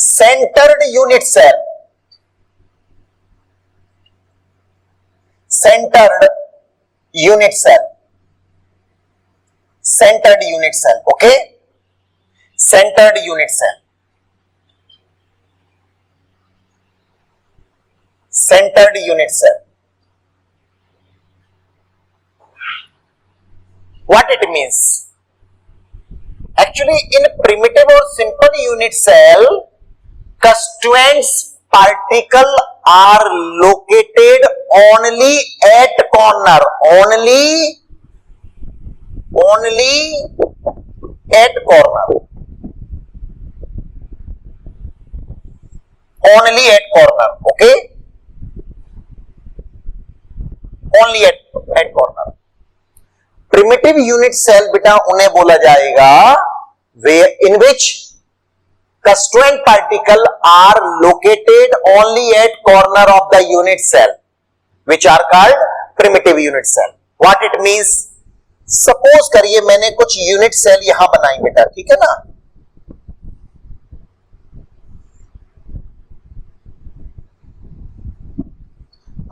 centered unit cell, centered unit cell, centered unit cell, okay, centered unit cell, centered unit cell. What it means? Actually, in primitive or simple unit cell, constituents particle are located only at corner, only at corner, only at corner, okay, only at corner. Primitive unit cell बेटा उन्हें बोला जाएगा in which constituent particle are located only at corner of the unit cell, which are called primitive unit cell. What it means? Suppose करिए मैंने कुछ unit cell यहां बनाई बेटा, ठीक है ना,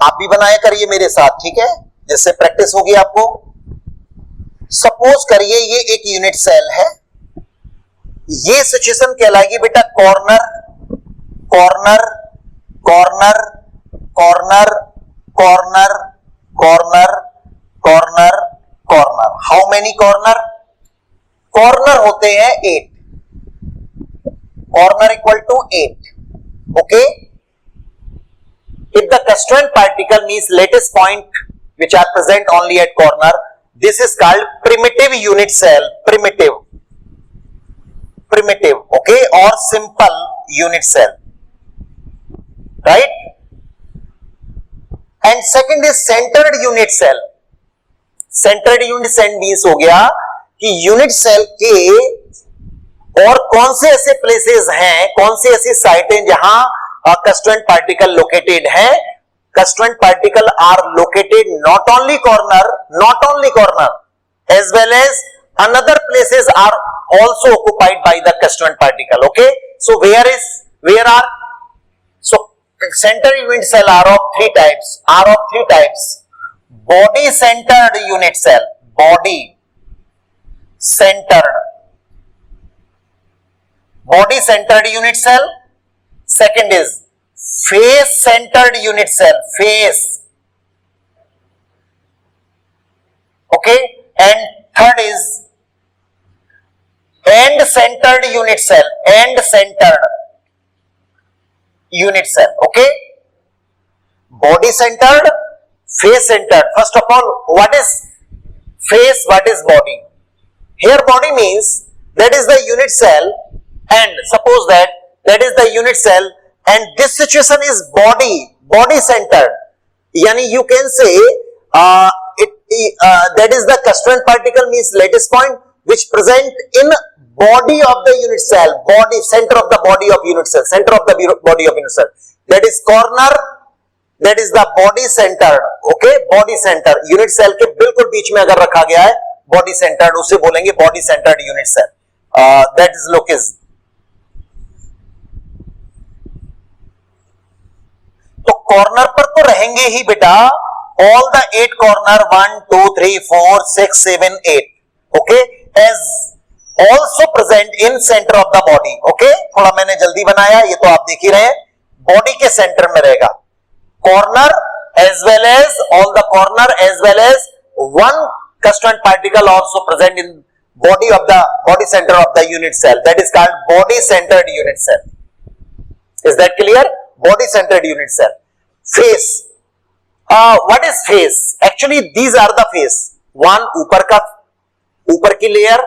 आप भी बनाया करिए मेरे साथ, ठीक है, जिससे प्रैक्टिस होगी आपको। सपोज करिए ये एक यूनिट सेल है, ये सिचुएशन कहलाएगी बेटा corner corner corner corner corner corner corner corner. How many corner? Corner होते हैं 8, corner equal to 8, okay. If the constituent particle means lattice point which are present only at corner, this is called primitive unit cell, primitive, okay, or simple unit cell, right? And second is centered unit cell. Centered unit cell means हो गया कि unit cell के और कौन से ऐसे places हैं, कौन सी ऐसी साइटें जहां constituent particle located है। constituent particle are located not only corner as well as another places are also occupied by the constituent particle, okay. So where are so center unit cell are of three types, body centered unit cell, body centered unit cell. Second is face centered unit cell, face, okay, and third is end centered unit cell, end centered unit cell, okay. Body centered, face centered. First of all, what is face, what is body? Here body means that is the unit cell, and suppose that is the unit cell, and this situation is body centered, yani you can say that is the constituent particle means lattice point which present in body of the unit cell, body center of the body of unit cell, center of the body of unit cell, that is corner, that is the body centered, okay, body center unit cell के बिल्कुल बीच में अगर रखा गया है body centered, उसे बोलेंगे body centered unit cell, that is locus. तो कॉर्नर पर तो रहेंगे ही बेटा all the 8 corner 1 2 3 4 6 7 8, okay, as also present in center of the body, okay. थोड़ा मैंने जल्दी बनाया, ये तो आप देख ही रहे हैं, बॉडी के सेंटर में रहेगा corner as well as all the corner as well as one constituent particle also present in body of the body center of the unit cell, that is called body centered unit cell. Is that clear? Body centered unit cell. Face, what is face? Actually these are the face. One ऊपर की layer,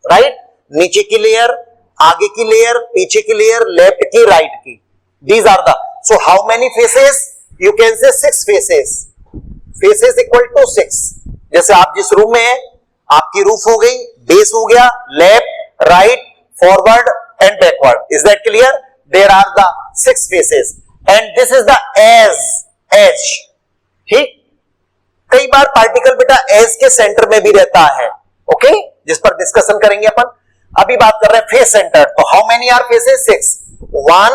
right, नीचे की layer, आगे की layer, पीछे की layer, left की, right की. These are the. So how many faces? You can say 6 faces. Faces equal to 6. जैसे आप जिस रूम में है, आपकी रूफ हो गई, बेस हो गया, left, right, forward and backward. Is that clear? There are the 6 faces and this is the edge. ठीक. कई बार पार्टिकल बेटा एज के सेंटर में भी रहता है, ओके, जिस पर डिस्कशन करेंगे अपन. अभी बात कर रहे हैं फेस सेंटर. तो how many are faces? 6. 1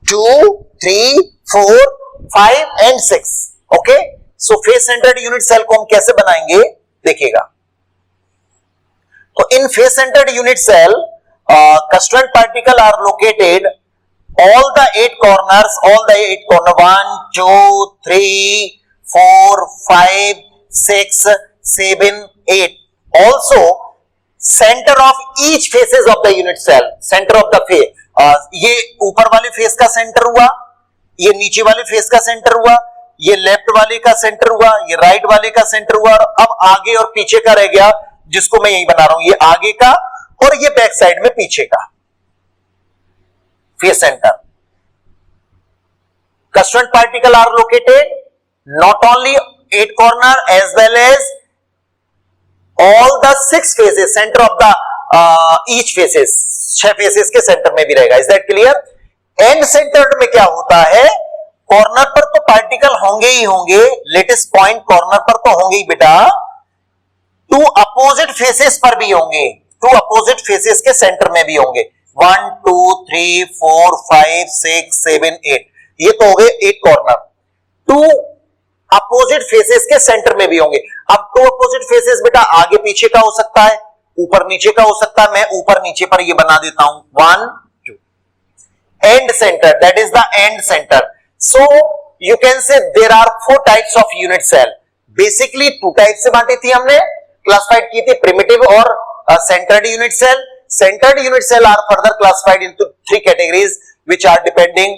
2 3 4 5 and 6. Okay. So face centred unit cell को हम कैसे बनाएंगे देखिएगा. तो in face centered unit cell, custodian particle are located all the 8 corners, 1 2 3 4 5 6 7 8. Also center of each faces of the unit cell. Center of the face, ये ऊपर वाले face का सेंटर हुआ, ये नीचे वाले फेस का सेंटर हुआ, ये लेफ्ट वाले का सेंटर हुआ, ये राइट वाले का सेंटर हुआ, और अब आगे और पीछे का रह गया, जिसको मैं यही बना रहा हूं. ये आगे का और ये बैक साइड में पीछे का face centre. Custodian particle are located not only 8 corner as well as all the 6 faces, center of the each faces. 6 faces के सेंटर में भी रहेगा. Is that clear? And centred में क्या होता है? कॉर्नर पर तो पार्टिकल होंगे ही होंगे, लेटेस्ट पॉइंट कॉर्नर पर तो होंगे ही बेटा, 2 अपोजिट फेसेस पर भी होंगे, 2 अपोजिट फेसेस के सेंटर में भी होंगे. 1 2 3 4 5 6 7 8. ये तो हो गए 8 कॉर्नर. 2 अपोजिट फेसेस के सेंटर में भी होंगे. अब 2 अपोजिट फेसेस बेटा आगे पीछे का हो सकता है, ऊपर नीचे का हो सकता है. मैं ऊपर नीचे पर ये बना देता हूं. 1 2. End centre, that is the end centre. So you can say there are 4 types of unit cell. Basically 2 type से बांटी थी हमने, क्लासिफाइड की थी, प्रिमिटिव और centered unit cell. Centered unit cell are further classified into 3 categories, which are depending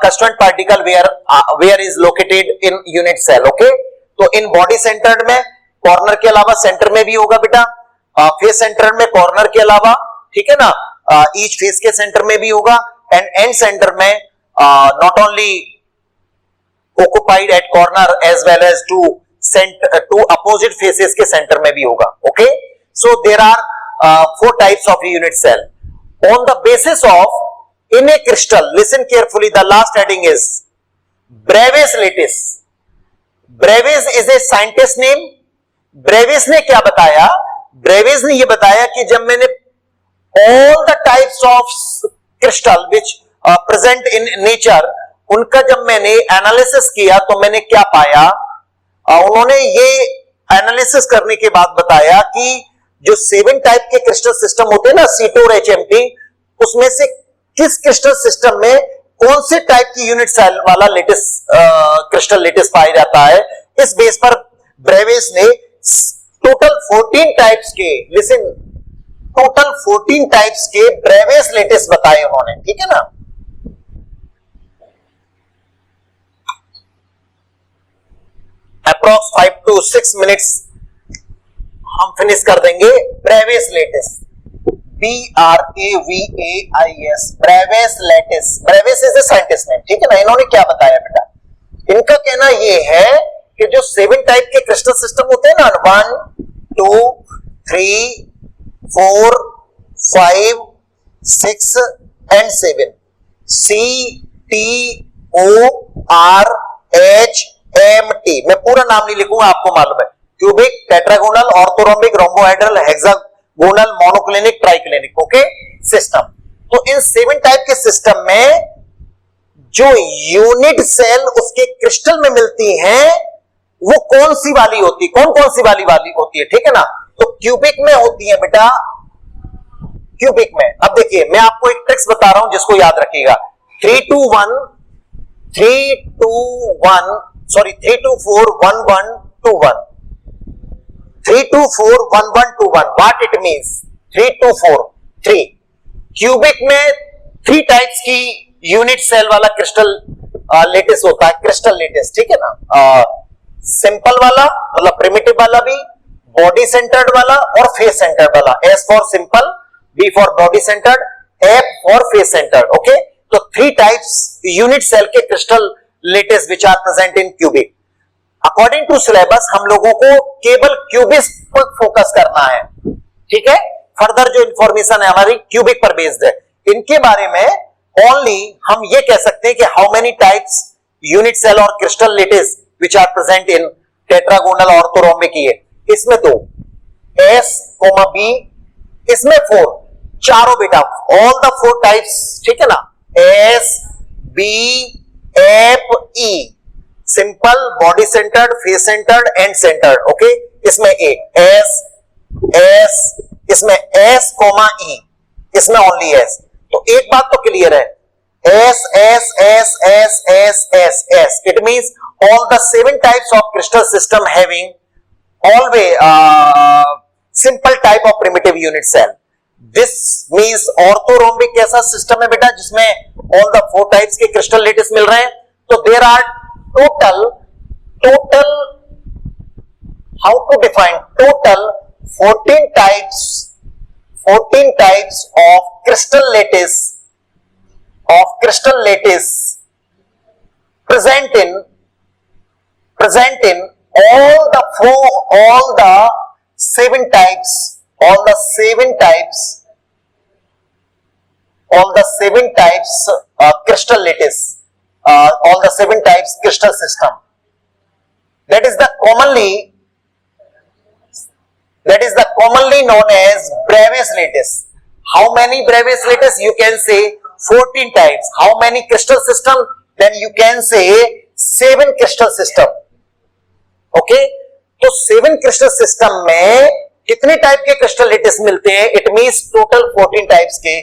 custodian particle where is located in unit cell. Okay, तो in body centered में corner के अलावा सेंटर में भी होगा बेटा. फेस सेंटर में कॉर्नर के अलावा, ठीक है ना, ईच फेस के सेंटर में भी होगा. एंड एंड सेंटर में not only occupied at corner as well as 2 opposite faces के सेंटर में भी होगा. Okay, so there are 4 types of unit cell on the basis of in a crystal. Listen carefully, the last heading is Bravais lattice. Bravais is a scientist name. Bravais ने क्या बताया? Bravais ने ये बताया कि जब मैंने all the types of crystal which present in nature, उनका जब मैंने एनालिसिस किया तो मैंने क्या पाया? उन्होंने ये एनालिसिस करने के बाद बताया कि जो 7 टाइप के क्रिस्टल सिस्टम होते हैं ना, C2 और HMT, उसमें से किस क्रिस्टल सिस्टम में कौन से टाइप की यूनिट सेल वाला लेटेस्ट क्रिस्टल लेटेस्ट पाया जाता है. इस बेस पर ब्रेवेस ने टोटल 14 टाइप्स के, लिसन, टोटल 14 टाइप्स के ब्रेवेस लेटेस्ट बताए उन्होंने. ठीक है ना. अप्रॉक्स 5 to 6 मिनट्स हम फिनिश कर देंगे. Bravais lattice, BRAVAIS, Bravais lattice. Bravais is a scientist name. ठीक है ना. इन्होंने क्या बताया बेटा? इनका कहना यह है कि जो 7 टाइप के क्रिस्टल सिस्टम होते हैं ना, 1 2 3 4 5 6 एंड 7, CTORHMT. मैं पूरा नाम नहीं लिखूंगा, आपको मालूम है. Cubic, tetragonal, orthorhombic, rhombohedral, hexagonal, monoclinic, triclinic. Okay, system. तो इन 7 टाइप के सिस्टम में जो यूनिट सेल उसके क्रिस्टल में मिलती हैं, वो कौन सी वाली होती है? कौन कौन सी वाली होती है? ठीक है ना. तो क्यूबिक में होती है बेटा, क्यूबिक में. अब देखिए, मैं आपको एक ट्रिक्स बता रहा हूं जिसको याद रखिएगा. 3 2 4 1 1 2 1. 3 2 4 1 1 2 1. What it means? 3 2 4 3. क्यूबिक में 3 टाइप्स की यूनिट सेल वाला क्रिस्टल लेटिस होता है, क्रिस्टल लेटिस, ठीक है ना। सिंपल वाला मतलब प्रिमिटिव वाला भी, बॉडी सेंटर्ड वाला और फेस सेंटर्ड वाला। S for simple, B for body centred, F for face centred. Okay, तो 3 टाइप्स यूनिट सेल के crystal lattice which are present in cubic. According to syllabus हम लोगों को केवल क्यूबिक पर फोकस करना है, ठीक है। फर्दर जो इंफॉर्मेशन है हमारी क्यूबिक पर बेस्ड है। इनके बारे में ओनली हम ये कह सकते हैं कि how many types unit cell और crystal lattice which are present in tetragonal orthorhombic. इसमें 2, एस कोमा बी, इसमें 4, चारों बेटा, ऑल द 4 टाइप्स, ठीक है ना। S B F E, simple, body centred, face centred end centred. Okay, इसमें A S S, इसमें एस कोमा ई, इसमें ओनली एस। तो एक बात तो क्लियर है, S S S S S S S, it means all the 7 types of crystal system having always simple type of primitive unit cell. This means orthorhombic कैसा system है बेटा जिसमें all the 4 types के crystal lattice मिल रहे हैं। तो there are total how to define total 14 types of crystal lattice present in all the 7 types crystal lattice, all the 7 types crystal system. That is the commonly known as Bravais lattice. How many Bravais lattice? You can say 14 types. How many crystal system? Then you can say 7 crystal system. Okay, तो 7 crystal system में कितने type के crystal lattice मिलते हैं? It means total 14 types के।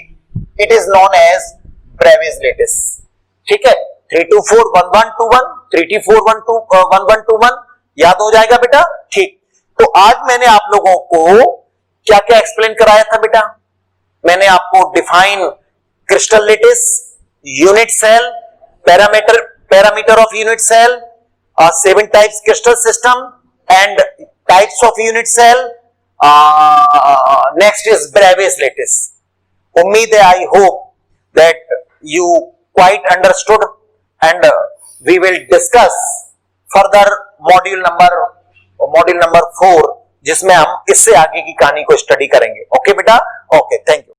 It is known as Bravais lattice, ठीक है। 324 1121, 324 1121 याद हो जाएगा बेटा, ठीक। तो आज मैंने आप लोगों को क्या क्या एक्सप्लेन कराया था बेटा? मैंने आपको define crystal lattice, unit cell, parameter of unit cell, 7 types crystal system and types of unit cell. Next is Bravais lattice. उम्मीद है, I hope that you quite understood and we will discuss further module number 4 जिसमें हम इससे आगे की कहानी को study करेंगे। ओके बेटा, ओके, थैंक यू।